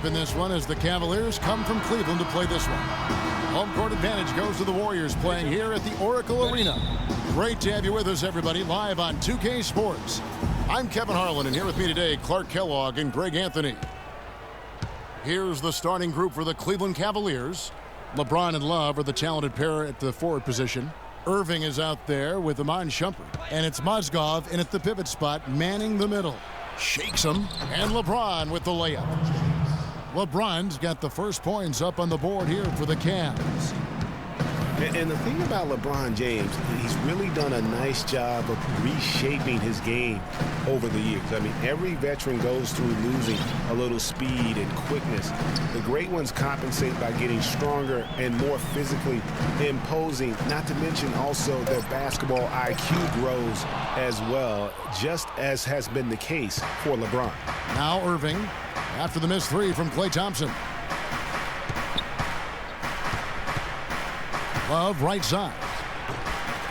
in this one as the Cavaliers come from Cleveland to play this one. Home court advantage goes to the Warriors playing here at the Oracle Arena. Great to have you with us, everybody, live on 2K Sports. I'm Kevin Harlan, and here with me today, Clark Kellogg and Greg Anthony. Here's the starting group for the Cleveland Cavaliers. LeBron and Love are the talented pair at the forward position. Irving is out there with Iman Shumpert. And it's Mozgov in at the pivot spot, manning the middle. Shakes him, and LeBron with the layup. LeBron's got the first points up on the board here for the Cavs. And the thing about LeBron James, he's really done a nice job of reshaping his game over the years. I mean, every veteran goes through losing a little speed and quickness. The great ones compensate by getting stronger and more physically imposing, not to mention also their basketball IQ grows as well, just as has been the case for LeBron. Now Irving, after the missed three from Klay Thompson. Love right side.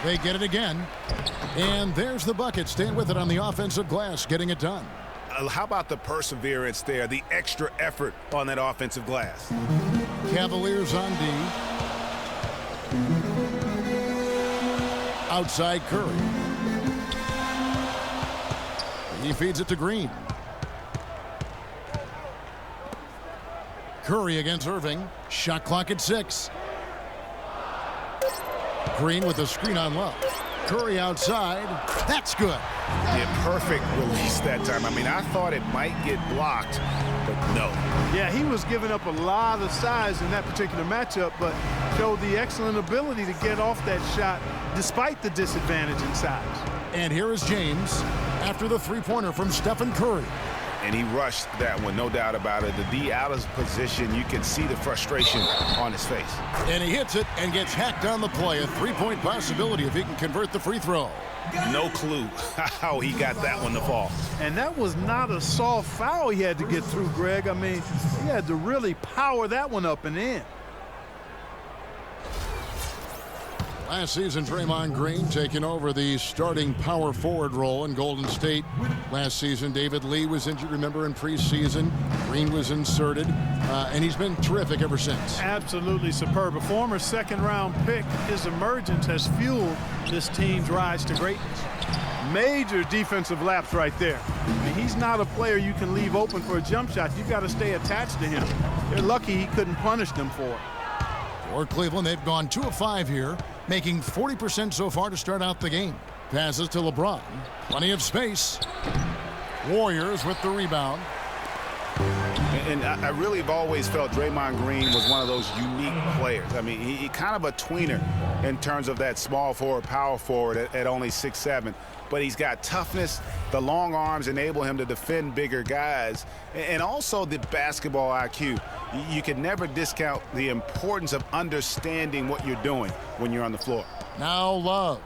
They get it again. And there's the bucket. Staying with it on the offensive glass, getting it done. How about the perseverance there, the extra effort on that offensive glass? Cavaliers on D. Outside Curry. He feeds it to Green. Curry against Irving. Shot clock at 6. Green with a screen on Love. Curry outside. That's good. Yeah, perfect release that time. I mean, I thought it might get blocked, but no. Yeah, he was giving up a lot of size in that particular matchup, but showed the excellent ability to get off that shot despite the disadvantage in size. And here is James after the three-pointer from Stephen Curry. And he rushed that one, no doubt about it. The D out of position, you can see the frustration on his face. And he hits it and gets hacked on the play. A three-point possibility if he can convert the free throw. No clue how he got that one to fall. And that was not a soft foul he had to get through, Greg. I mean, he had to really power that one up and in. Last season, Draymond Green taking over the starting power forward role in Golden State. Last season, David Lee was injured, remember, in preseason. Green was inserted, and he's been terrific ever since. Absolutely superb. A former second-round pick, his emergence has fueled this team's rise to greatness. Major defensive lapse right there. I mean, he's not a player you can leave open for a jump shot. You've got to stay attached to him. They're lucky he couldn't punish them for it. For Cleveland, they've gone 2 of 5 here, making 40% so far to start out the game. Passes to LeBron. Plenty of space. Warriors with the rebound. And I really have always felt Draymond Green was one of those unique players. I mean, he kind of a tweener in terms of that small forward, power forward at only 6'7". But he's got toughness. The long arms enable him to defend bigger guys. And also the basketball IQ. You can never discount the importance of understanding what you're doing when you're on the floor. Now Love.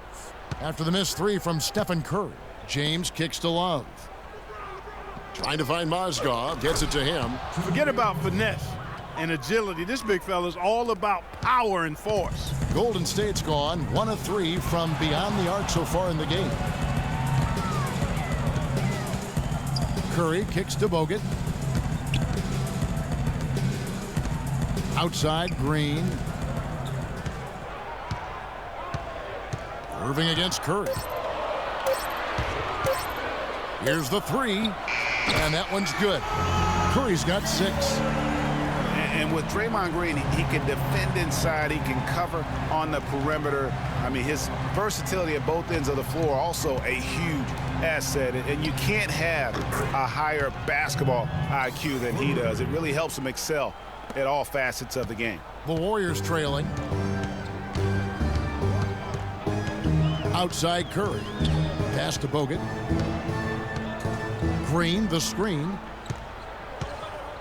After the missed three from Stephen Curry. James kicks to Love. Trying to find Mozgov. Gets it to him. Forget about finesse and agility. This big fella's all about power and force. Golden State's gone 1 of 3 from beyond the arc so far in the game. Curry kicks to Bogut. Outside Green. Irving against Curry. Here's the three, and that one's good. Curry's got 6. And with Draymond Green, he can defend inside, he can cover on the perimeter. I mean, his versatility at both ends of the floor also a huge asset. And you can't have a higher basketball IQ than he does. It really helps him excel at all facets of the game. The Warriors trailing. Outside Curry. Pass to Bogut. Green, the screen.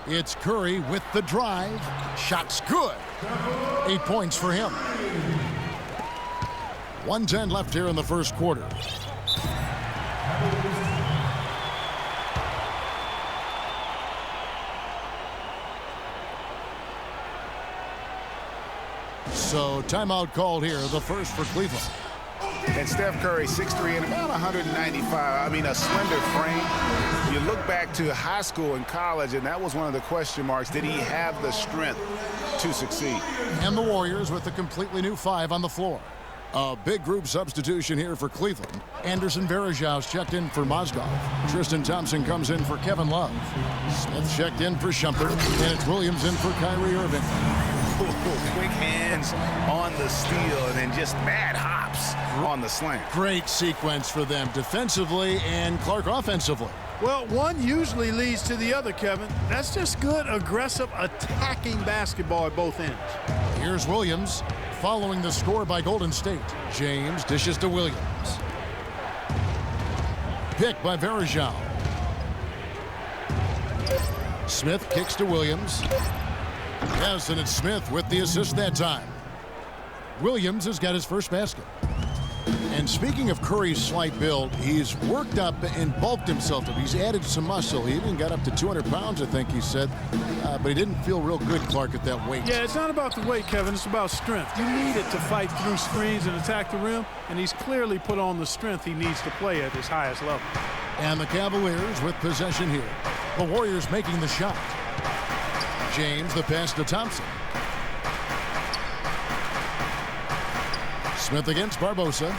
It's Curry with the drive. Shot's good. 8 points for him. 1:10 left here in the first quarter. So timeout called here, the first for Cleveland. And Steph Curry, 6'3" and about 195. I mean, a slender frame. You look back to high school and college, and that was one of the question marks. Did he have the strength to succeed? And the Warriors with a completely new 5 on the floor. A big group substitution here for Cleveland. Anderson Varejau's checked in for Mozgov. Tristan Thompson comes in for Kevin Love. Smith checked in for Shumpert. And it's Williams in for Kyrie Irving. Quick hands on the steal and then just mad hops on the slam. Great sequence for them defensively and Clark offensively. Well, one usually leads to the other, Kevin. That's just good, aggressive, attacking basketball at both ends. Here's Williams following the score by Golden State. James dishes to Williams. Pick by Varejao. Smith kicks to Williams. Yes, and it's Smith with the assist that time. Williams has got his first basket. And speaking of Curry's slight build, he's worked up and bulked himself up. He's added some muscle. He even got up to 200 pounds, I think he said. But he didn't feel real good, Clark, at that weight. Yeah, it's not about the weight, Kevin. It's about strength. You need it to fight through screens and attack the rim, and he's clearly put on the strength he needs to play at his highest level. And the Cavaliers with possession here. The Warriors making the shot. James, the pass to Thompson. Smith against Barbosa.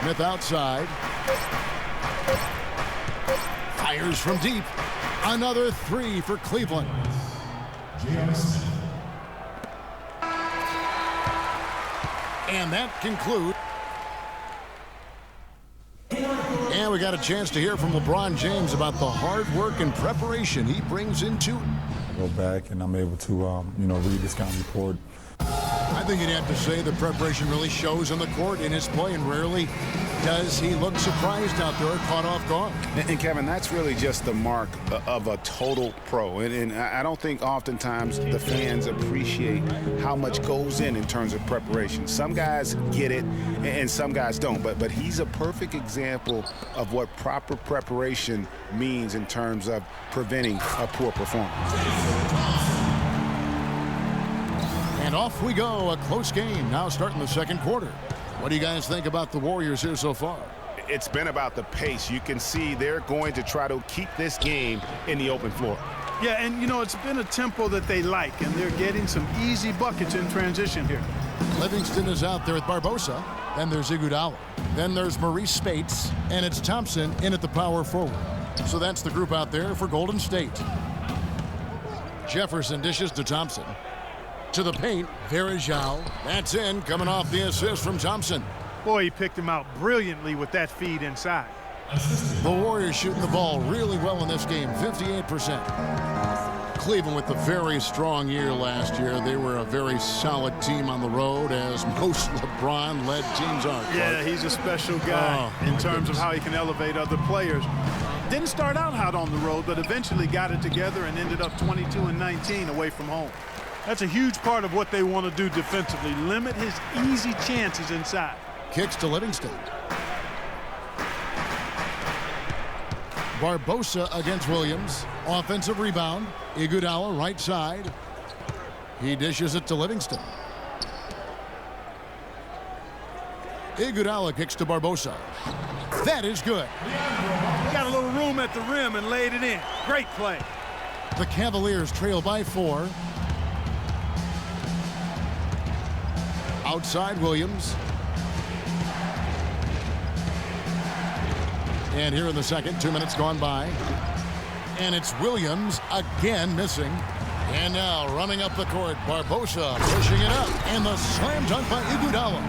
Smith outside. Fires from deep. Another 3 for Cleveland. And that concludes. And we got a chance to hear from LeBron James about the hard work and preparation he brings into it. I go back and I'm able to, read the scouting report. I think you'd have to say the preparation really shows on the court in his play, and rarely does he look surprised out there, caught off guard. And Kevin, that's really just the mark of a total pro. And I don't think oftentimes the fans appreciate how much goes in terms of preparation. Some guys get it and some guys don't. But he's a perfect example of what proper preparation means in terms of preventing a poor performance. And off we go, a close game now starting the second quarter. What do you guys think about the Warriors here so far? It's been about the pace. You can see they're going to try to keep this game in the open floor. Yeah, and it's been a tempo that they like, and they're getting some easy buckets in transition here. Livingston is out there with Barbosa. Then there's Iguodala. Then there's Maurice Spates, and it's Thompson in at the power forward. So that's the group out there for Golden State. Jefferson dishes to Thompson. To the paint, Varejao. That's in, coming off the assist from Thompson. Boy, he picked him out brilliantly with that feed inside. The Warriors shooting the ball really well in this game, 58%. Cleveland with a very strong year last year. They were a very solid team on the road, as most LeBron-led teams are. Yeah, he's a special guy in terms of how he can elevate other players. Didn't start out hot on the road, but eventually got it together and ended up 22-19 away from home. That's a huge part of what they want to do defensively, limit his easy chances inside. Kicks to Livingston. Barbosa against Williams. Offensive rebound. Iguodala right side. He dishes it to Livingston. Iguodala kicks to Barbosa. That is good. Got a little room at the rim and laid it in. Great play. The Cavaliers trail by 4. Outside Williams. And here in the second, 2 minutes gone by. And it's Williams again missing. And now running up the court, Barbosa pushing it up. And the slam dunk by Iguodala.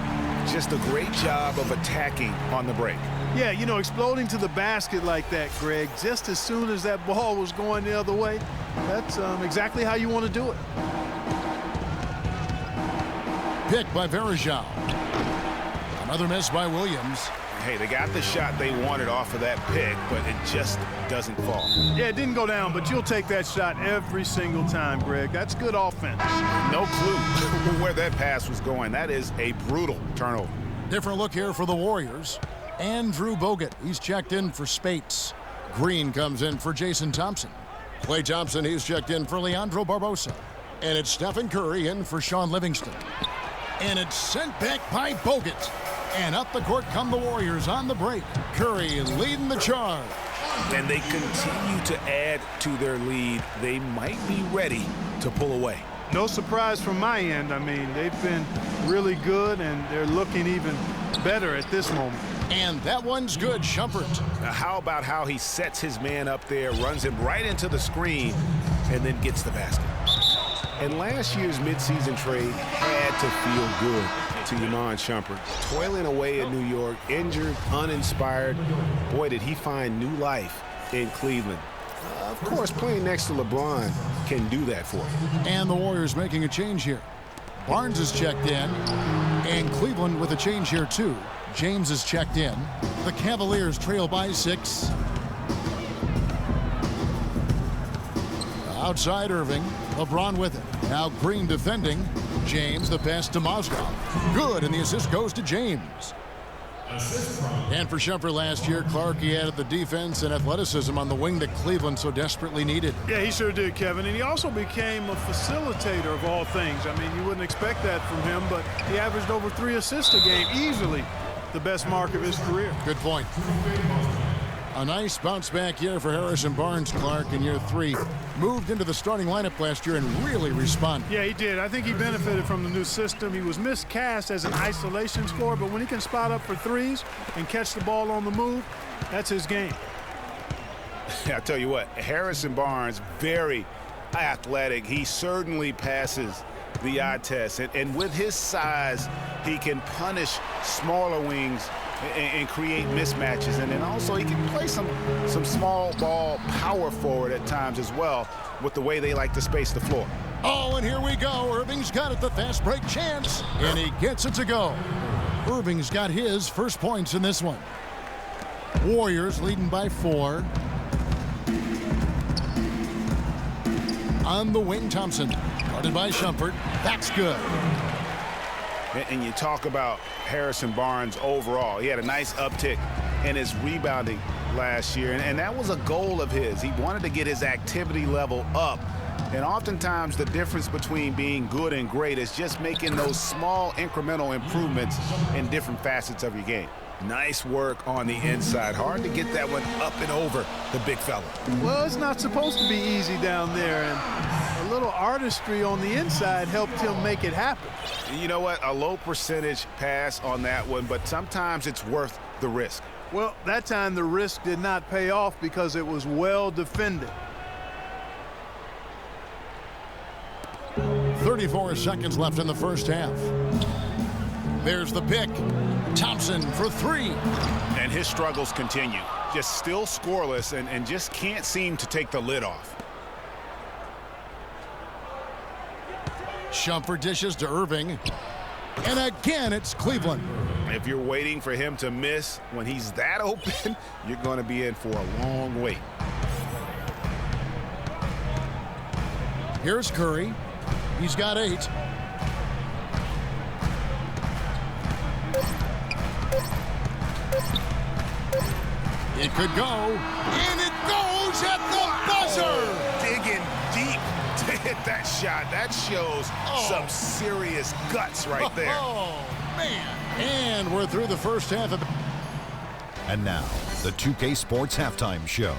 Just a great job of attacking on the break. Yeah, exploding to the basket like that, Greg, just as soon as that ball was going the other way, that's exactly how you want to do it. Pick by Varejao. Another miss by Williams. Hey, they got the shot they wanted off of that pick, but it just doesn't fall. Yeah, it didn't go down, but you'll take that shot every single time, Greg. That's good offense. No clue where that pass was going. That is a brutal turnover. Different look here for the Warriors. Andrew Bogut, he's checked in for Spates. Green comes in for Jason Thompson. Klay Thompson, he's checked in for Leandro Barbosa. And it's Stephen Curry in for Sean Livingston. And it's sent back by Bogut. And up the court come the Warriors on the break. Curry leading the charge. And they continue to add to their lead. They might be ready to pull away. No surprise from my end. I mean, they've been really good, and they're looking even better at this moment. And that one's good, Shumpert. Now, how about how he sets his man up there, runs him right into the screen, and then gets the basket. And last year's midseason trade had to feel good to Iman Shumpert. Toiling away in New York, injured, uninspired. Boy, did he find new life in Cleveland. Of course, playing next to LeBron can do that for him. And the Warriors making a change here. Barnes is checked in, and Cleveland with a change here too. James is checked in. The Cavaliers trail by 6. Outside Irving, LeBron with it. Now Green defending. James, the pass to Mozgov. Good, and the assist goes to James. And for Shumpert last year, Clark, he added the defense and athleticism on the wing that Cleveland so desperately needed. Yeah, he sure did, Kevin. And he also became a facilitator of all things. I mean, you wouldn't expect that from him, but he averaged over 3 assists a game, easily the best mark of his career. Good point. A nice bounce back year for Harrison Barnes, Clark, in year 3. Moved into the starting lineup last year and really responded. Yeah, he did. I think he benefited from the new system. He was miscast as an isolation scorer, but when he can spot up for threes and catch the ball on the move, that's his game. I tell you what, Harrison Barnes, very athletic. He certainly passes the eye test. And with his size, he can punish smaller wings and create mismatches. And then also he can play some small ball power forward at times as well with the way they like to space the floor. Oh, and here we go. Irving's got it, the fast break chance, and he gets it to go. Irving's got his first points in this one. Warriors leading by 4. On the wing, Thompson. Guarded by Shumpert. That's good. And you talk about Harrison Barnes overall. He had a nice uptick in his rebounding last year, and that was a goal of his. He wanted to get his activity level up. And oftentimes the difference between being good and great is just making those small incremental improvements in different facets of your game. Nice work on the inside. Hard to get that one up and over the big fella. Well, it's not supposed to be easy down there, and a little artistry on the inside helped him make it happen. You know what? A low percentage pass on that one, but sometimes it's worth the risk. Well, that time the risk did not pay off because it was well defended. 34 seconds left in the first half. There's the pick. Thompson for 3. And his struggles continue. Just still scoreless and just can't seem to take the lid off. Shumpert dishes to Irving. And again, it's Cleveland. If you're waiting for him to miss when he's that open, you're going to be in for a long wait. Here's Curry. He's got 8. It could go. And it goes at the buzzer. Digging deep to hit that shot. That shows some serious guts right there. Oh, man. And we're through the first half of the... And now, the 2K Sports Halftime Show.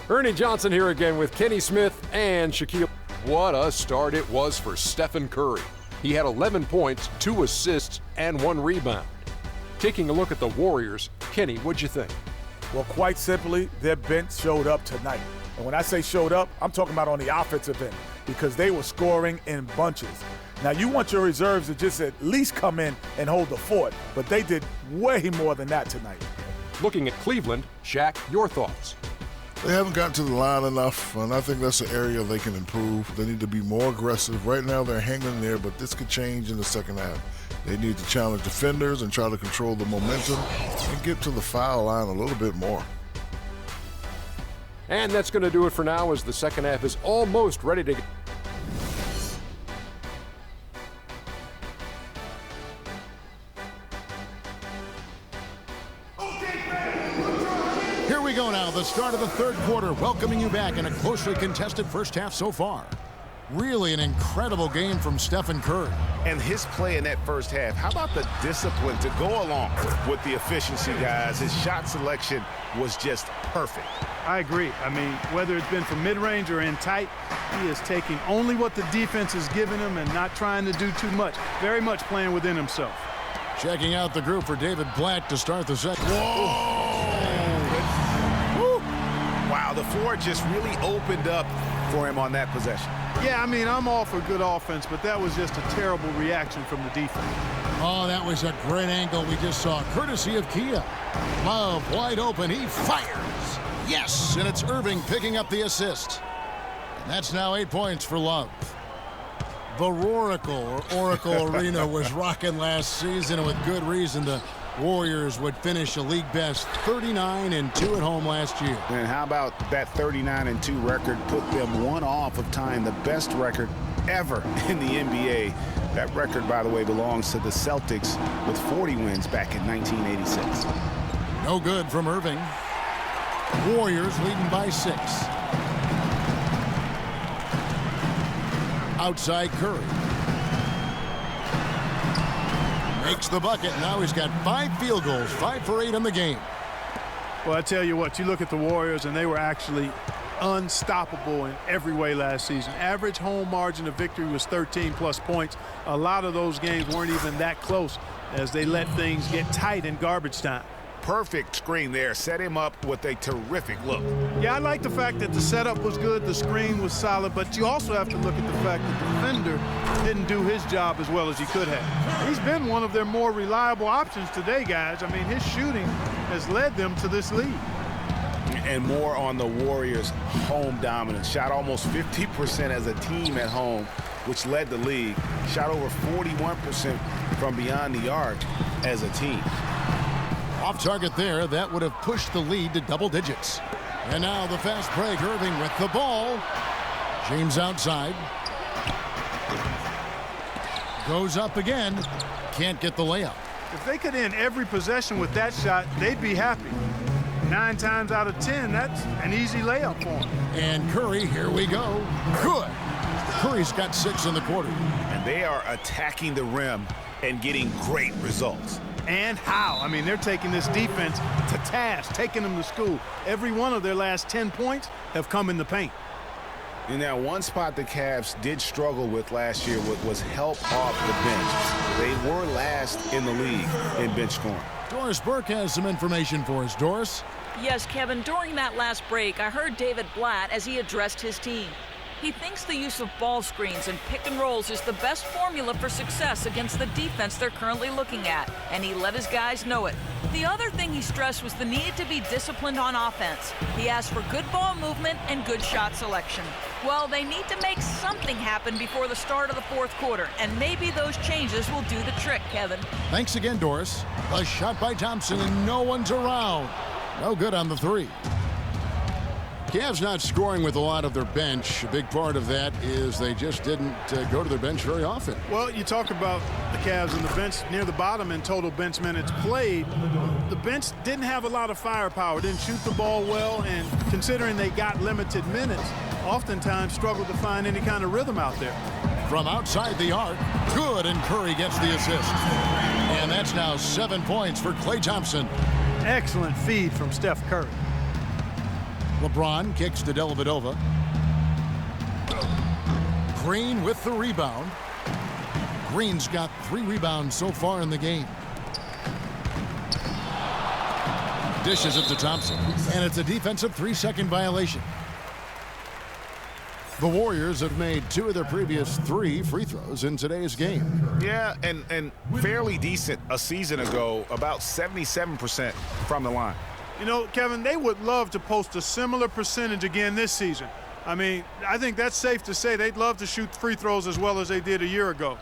Ernie Johnson here again with Kenny Smith and Shaquille. What a start it was for Stephen Curry. He had 11 points, 2 assists, and 1 rebound. Taking a look at the Warriors, Kenny, what'd you think? Well, quite simply, their bench showed up tonight. And when I say showed up, I'm talking about on the offensive end because they were scoring in bunches. Now, you want your reserves to just at least come in and hold the fort, but they did way more than that tonight. Looking at Cleveland, Shaq, your thoughts? They haven't gotten to the line enough, and I think that's an area they can improve. They need to be more aggressive. Right now they're hanging there, but this could change in the second half. They need to challenge defenders and try to control the momentum and get to the foul line a little bit more. And that's going to do it for now as the second half is almost ready to... we go now, the start of the third quarter, welcoming you back in a closely contested first half so far. Really an incredible game from Stephen Curry. And his play in that first half, how about the discipline to go along with the efficiency, guys? His shot selection was just perfect. I agree. I mean, whether it's been from mid-range or in tight, he is taking only what the defense is giving him and not trying to do too much. Very much playing within himself. Checking out the group for David Blatt to start the second. Wow, the floor just really opened up for him on that possession. Yeah, I mean, I'm all for good offense, but that was just a terrible reaction from the defense. Oh, that was a great angle we just saw, courtesy of Kia. Love wide open, he fires. Yes, and it's Irving picking up the assist. And that's now 8 points for Love. The Oracle Arena was rocking last season, and with good reason. The Warriors would finish a league best 39-2 at home last year. And how about that 39-2 record put them one off of tying the best record ever in the NBA. That record, by the way, belongs to the Celtics with 40 wins back in 1986. No good from Irving. Warriors leading by 6. Outside Curry. Makes the bucket. Now he's got 5 field goals, 5 for 8 in the game. Well, I tell you what, you look at the Warriors, and they were actually unstoppable in every way last season. Average home margin of victory was 13+ points. A lot of those games weren't even that close as they let things get tight in garbage time. Perfect screen there. Set him up with a terrific look. Yeah, I like the fact that the setup was good, the screen was solid, but you also have to look at the fact that the defender didn't do his job as well as he could have. He's been one of their more reliable options today, guys. I mean, his shooting has led them to this lead. And more on the Warriors' home dominance. Shot almost 50% as a team at home, which led the league. Shot over 41% from beyond the arc as a team. Off target there, that would have pushed the lead to double digits. And now the fast break, Irving with the ball. James outside. Goes up again. Can't get the layup. If they could end every possession with that shot, they'd be happy. 9 times out of 10, that's an easy layup for him. And Curry, here we go. Good. Curry's got 6 in the quarter. And they are attacking the rim and getting great results. And how? I mean, they're taking this defense to task, taking them to school. Every one of their last 10 points have come in the paint. And now one spot the Cavs did struggle with last year was help off the bench. They were last in the league in bench scoring. Doris Burke has some information for us. Doris? Yes, Kevin, during that last break, I heard David Blatt as he addressed his team. He thinks the use of ball screens and pick and rolls is the best formula for success against the defense they're currently looking at, and he let his guys know it. The other thing he stressed was the need to be disciplined on offense. He asked for good ball movement and good shot selection. Well, they need to make something happen before the start of the fourth quarter, and maybe those changes will do the trick, Kevin. Thanks again, Doris. A shot by Thompson, and no one's around. No good on the 3. Cavs not scoring with a lot of their bench. A big part of that is they just didn't go to their bench very often. Well, you talk about the Cavs and the bench near the bottom in total bench minutes played. The bench didn't have a lot of firepower, didn't shoot the ball well, and considering they got limited minutes, oftentimes struggled to find any kind of rhythm out there. From outside the arc, good, and Curry gets the assist. And that's now 7 points for Klay Thompson. Excellent feed from Steph Curry. LeBron kicks to Dellavedova. Green with the rebound. Green's got 3 rebounds so far in the game. Dishes it to Thompson, and it's a defensive 3-second violation. The Warriors have made 2 of their previous 3 free throws in today's game. Yeah, and fairly decent a season ago, about 77% from the line. You know, Kevin, they would love to post a similar percentage again this season. I mean, I think that's safe to say they'd love to shoot free throws as well as they did a year ago.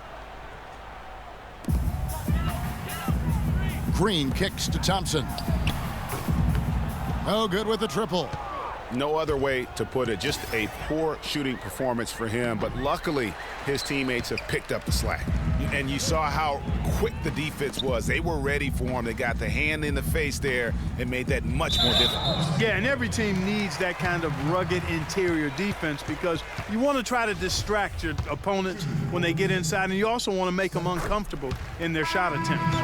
Green kicks to Thompson. Oh, good with the triple. No other way to put it. Just a poor shooting performance for him, but luckily his teammates have picked up the slack. And you saw how quick the defense was. They were ready for him. They got the hand in the face there and made that much more difficult. Yeah, and every team needs that kind of rugged interior defense because you want to try to distract your opponents when they get inside, and you also want to make them uncomfortable in their shot attempts.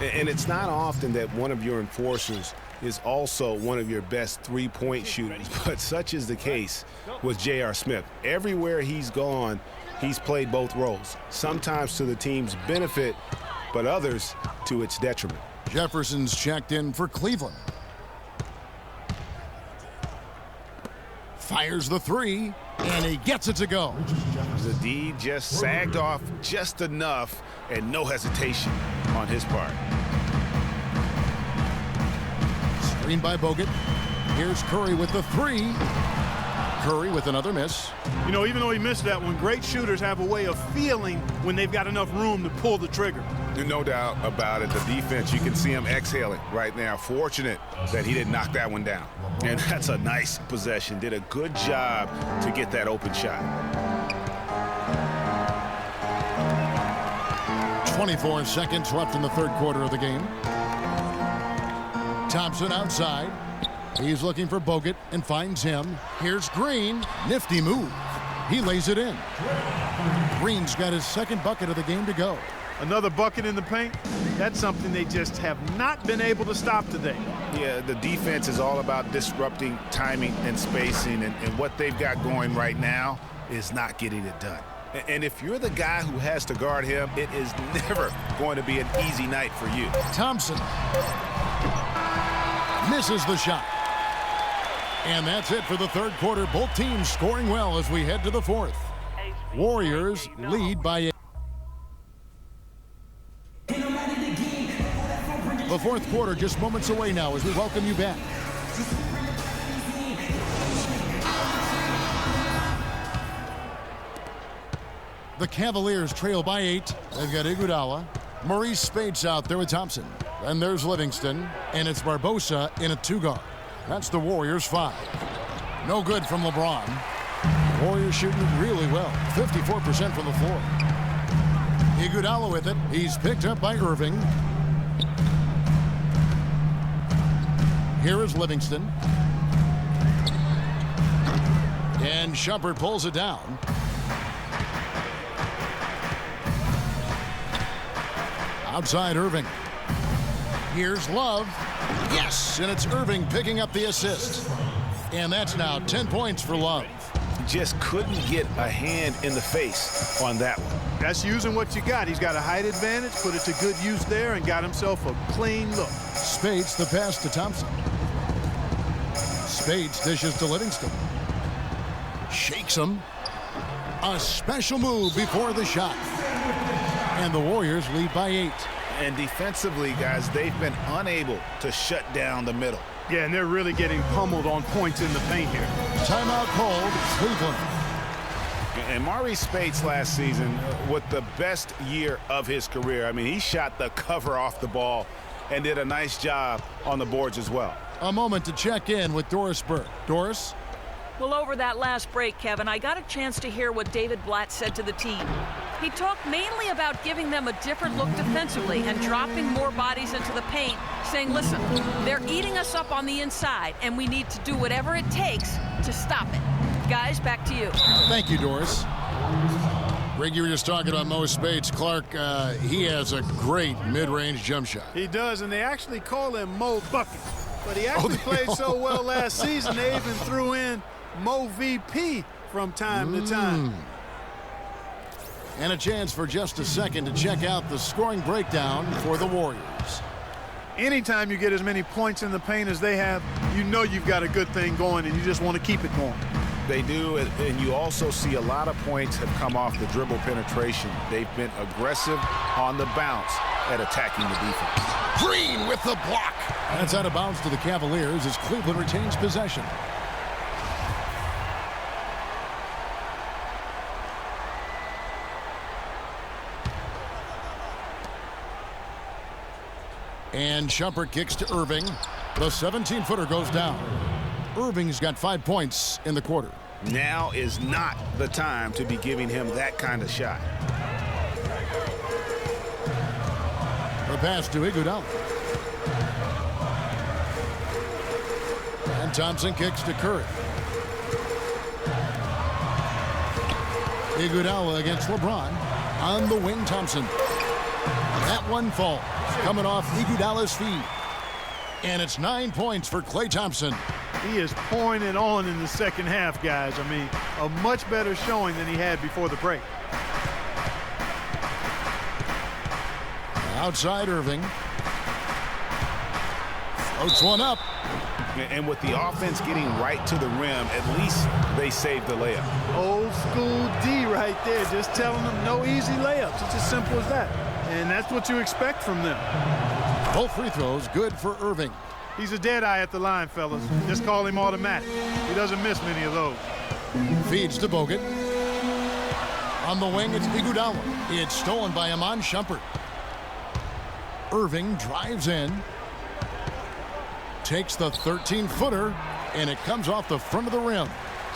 And it's not often that one of your enforcers is also one of your best three-point shooters, but such is the case with J.R. Smith. Everywhere he's gone, he's played both roles, sometimes to the team's benefit, but others to its detriment. Jefferson's checked in for Cleveland. Fires the three, and he gets it to go. The D just sagged off just enough, and no hesitation on his part. Screen by Bogut. Here's Curry with the three. Curry with another miss. You know, even though he missed that one, great shooters have a way of feeling when they've got enough room to pull the trigger. No doubt about it. The defense, you can see him exhaling right now. Fortunate that he didn't knock that one down. And that's a nice possession. Did a good job to get that open shot. 24 seconds left in the third quarter of the game. Thompson outside. He's looking for Bogut and finds him. Here's Green. Nifty move. He lays it in. Green's got his second bucket of the game to go. Another bucket in the paint. That's something they just have not been able to stop today. Yeah, the defense is all about disrupting timing and spacing, and what they've got going right now is not getting it done. And if you're the guy who has to guard him, it is never going to be an easy night for you. Thompson misses the shot. And that's it for the third quarter. Both teams scoring well as we head to the fourth. Warriors lead by 8. The fourth quarter just moments away now as we welcome you back. The Cavaliers trail by 8. They've got Iguodala. Maurice Spates out there with Thompson. And there's Livingston. And it's Barbosa in a two-guard. That's the Warriors' 5. No good from LeBron. Warriors shooting really well. 54% from the floor. Iguodala with it. He's picked up by Irving. Here is Livingston. And Shumpert pulls it down. Outside Irving. Here's Love. Yes, and it's Irving picking up the assist. And that's now 10 points for Love. Just couldn't get a hand in the face on that one. That's using what you got. He's got a height advantage, put it to good use there, and got himself a clean look. Spates the pass to Thompson. Spates dishes to Livingston. Shakes him. A special move before the shot. And the Warriors lead by 8. And defensively, guys, they've been unable to shut down the middle. Yeah, and they're really getting pummeled on points in the paint here. Timeout called, Cleveland. And Maurice Spates last season with the best year of his career. I mean, he shot the cover off the ball and did a nice job on the boards as well. A moment to check in with Doris Burke. Doris? Well, over that last break, Kevin, I got a chance to hear what David Blatt said to the team. He talked mainly about giving them a different look defensively and dropping more bodies into the paint, saying, listen, they're eating us up on the inside, and we need to do whatever it takes to stop it. Guys, back to you. Thank you, Doris. Greg, you were just talking about Mo Spates. Clark, he has a great mid-range jump shot. He does, and they actually call him Mo Bucket. But he actually played so well last season, they even threw in Mo VP from time to time. And a chance for just a second to check out the scoring breakdown for the Warriors. Anytime you get as many points in the paint as they have, you know you've got a good thing going, and you just want to keep it going. They do, and you also see a lot of points have come off the dribble penetration. They've been aggressive on the bounce at attacking the defense. Green with the block. That's out of bounds to the Cavaliers as Cleveland retains possession. And Shumpert kicks to Irving. The 17-footer goes down. Irving's got 5 points in the quarter. Now is not the time to be giving him that kind of shot. pass to Iguodala. And Thompson kicks to Curry. Iguodala against LeBron. On the wing, Thompson. That one falls. Coming off Iguodala's feet. And it's 9 points for Klay Thompson. He is pouring it on in the second half, guys. I mean, a much better showing than he had before the break. Outside Irving. Floats one up. And with the offense getting right to the rim, at least they saved the layup. Old school D right there, just telling them no easy layups. It's as simple as that. And that's what you expect from them. Both free throws good for Irving. He's a dead eye at the line, fellas. Just call him automatic. He doesn't miss many of those. Feeds to Bogut. On the wing, it's Iguodala. It's stolen by Iman Shumpert. Irving drives in. Takes the 13-footer, and it comes off the front of the rim.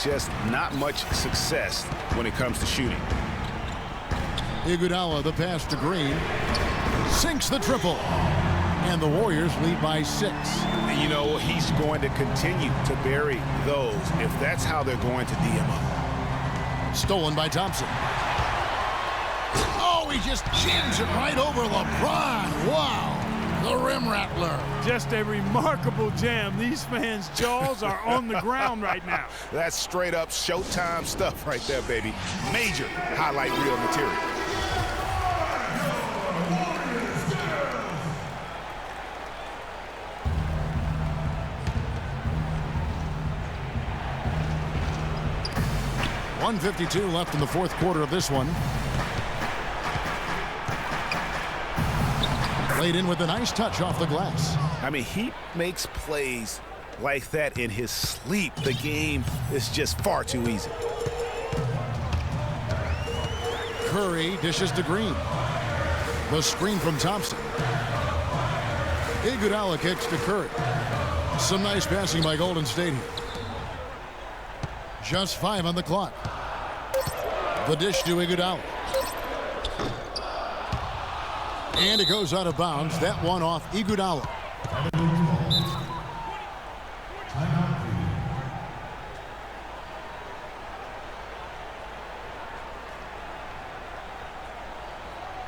Just not much success when it comes to shooting. Iguodala, the pass to Green. Sinks the triple. And the Warriors lead by 6. You know, he's going to continue to bury those if that's how they're going to D him up. Stolen by Thompson. Oh, he just jams it right over LeBron. Wow. The rim rattler. Just a remarkable jam. These fans' jaws are on the ground right now. That's straight up Showtime stuff right there, baby. Major highlight reel material. .152 left in the fourth quarter of this one. Laid in with a nice touch off the glass. I mean, he makes plays like that in his sleep. The game is just far too easy. Curry dishes to Green. The screen from Thompson. Iguodala kicks to Curry. Some nice passing by Golden State here. Just 5 on the clock. The dish to Iguodala. And it goes out of bounds. That one off Iguodala.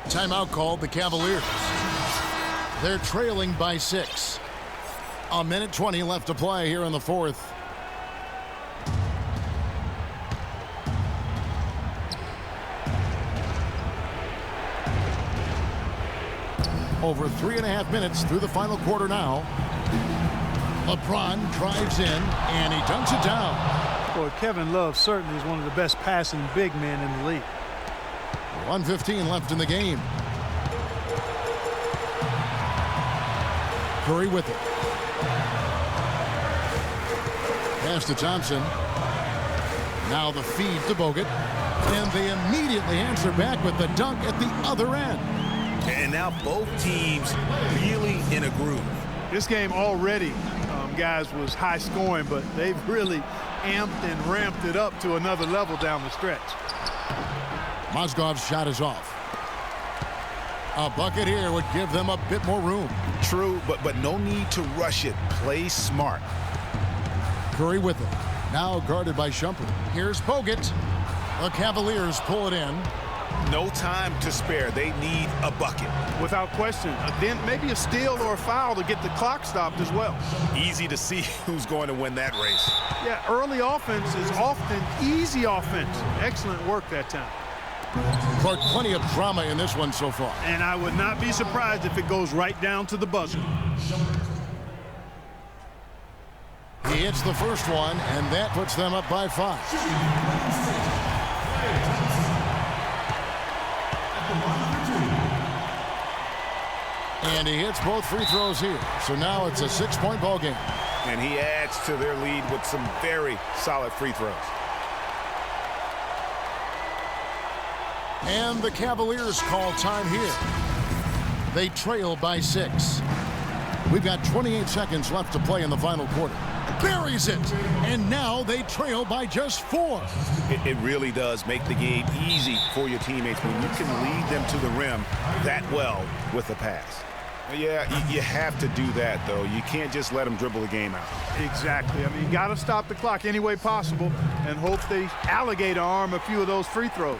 Timeout called the Cavaliers. They're trailing by 6. 1:20 left to play here in the fourth. Over 3.5 minutes through the final quarter now. LeBron drives in, and he dunks it down. Boy, Kevin Love certainly is one of the best passing big men in the league. 1:15 left in the game. Curry with it. Pass to Thompson. Now the feed to Bogut. And they immediately answer back with the dunk at the other end. And now both teams really in a groove. This game already, guys, was high scoring, but they've really amped and ramped it up to another level down the stretch. Mozgov's shot is off. A bucket here would give them a bit more room. True, but no need to rush it. Play smart. Curry with it. Now guarded by Shumpert. Here's Bogut. The Cavaliers pull it in. No time to spare. They need a bucket. Without question. Then maybe a steal or a foul to get the clock stopped as well. Easy to see who's going to win that race. Yeah, early offense is often easy offense. Excellent work that time. But plenty of drama in this one so far. And I would not be surprised if it goes right down to the buzzer. He hits the first one, and that puts them up by 5. And he hits both free throws here. So now it's a 6-point ball game. And he adds to their lead with some very solid free throws. And the Cavaliers call time here. They trail by 6. We've got 28 seconds left to play in the final quarter. Buries it, and now they trail by just 4. It really does make the game easy for your teammates when you can lead them to the rim that well with a pass. Yeah, you have to do that, though. You can't just let them dribble the game out. Exactly. I mean, you got to stop the clock any way possible and hope they alligator arm a few of those free throws.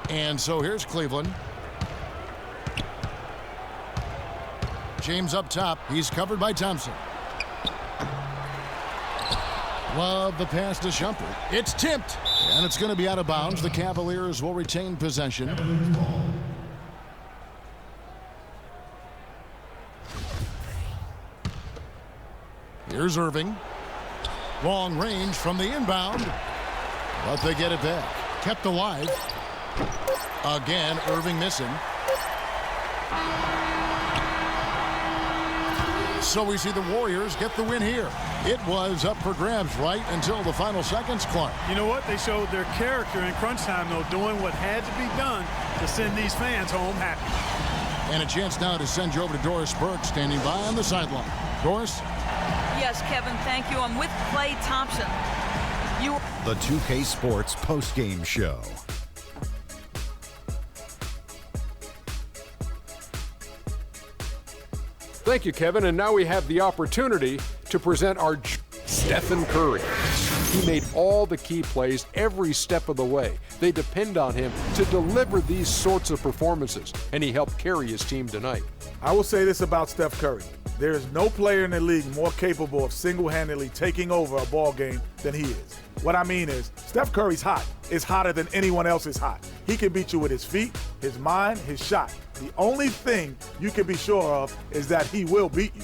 And so here's Cleveland. James up top. He's covered by Thompson. Love the pass to Shumpert. It's tipped. And it's going to be out of bounds. The Cavaliers will retain possession. Here's Irving. Long range from the inbound. But they get it back. Kept alive. Again, Irving missing. So we see the Warriors get the win here. It was up for grabs right until the final seconds, Clark. You know what? They showed their character in crunch time, though, doing what had to be done to send these fans home happy. And a chance now to send you over to Doris Burke, standing by on the sideline. Doris? Yes, Kevin, thank you. I'm with Klay Thompson. The 2K Sports postgame show. Thank you, Kevin. And now we have the opportunity to present our Stephen Curry. He made all the key plays every step of the way. They depend on him to deliver these sorts of performances, and he helped carry his team tonight. I will say this about Steph Curry. There is no player in the league more capable of single-handedly taking over a ball game than he is. What I mean is, Steph Curry's hot. Is hotter than anyone else is hot. He can beat you with his feet, his mind, his shot. The only thing you can be sure of is that he will beat you.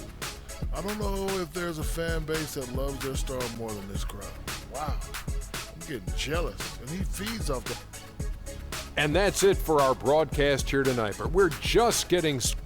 I don't know if there's a fan base that loves their star more than this crowd. Wow, I'm getting jealous, and he feeds off the... And that's it for our broadcast here tonight, but we're just getting started.